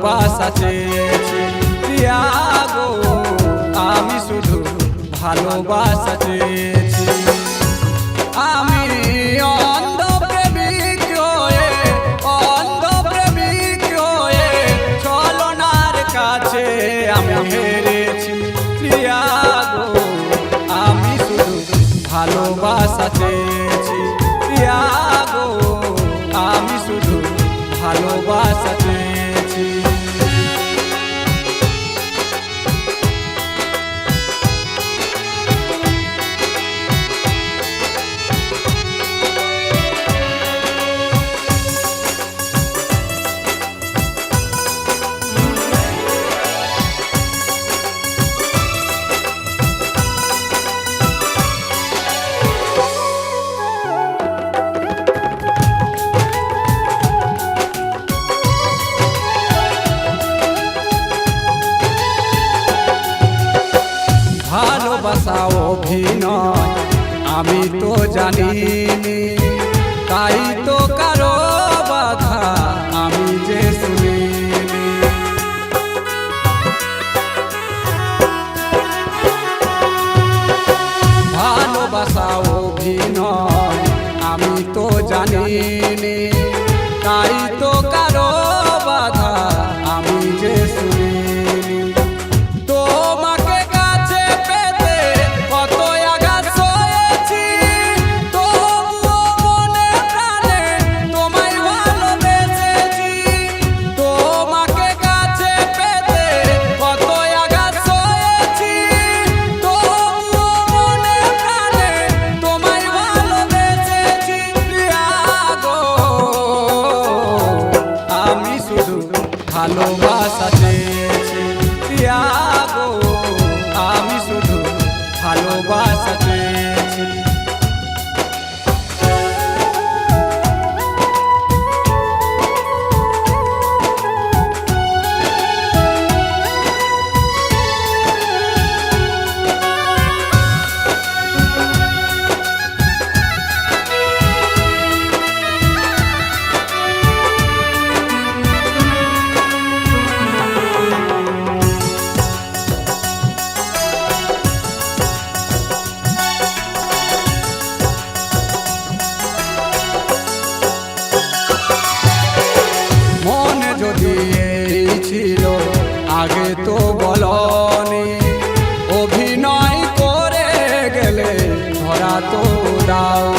ভালোবাসা চেয়েছি প্রিয়া গো, আমি শুধু ভালোবাসা চেয়েছি। আমি অন্ধ প্রেমিক হয়ে ছলনার কাছে আমি হেরেছি প্রিয়া গো, আমি শুধু ভালোবাসা চেয়েছি প্রিয়া গো, আমি শুধু ভালোবাসা চেয়েছি। ভালোবাসা অভিনয় আমি তো জানিনি, তাই তো কারো বাধা আমি যে শুনিনি। ভালোবাসা অভিনয় আমি তো জানিনি, তাই তো কারো বাধা আমি যে শুনিনি। ভালোবাসা চেয়েছি প্রিয়া গো, আমি শুধু ভালোবাসা চেয়েছি। যদি এই ছিল আগে তো বলনি, অভিনয় করে গেলে ধরা তো দাও।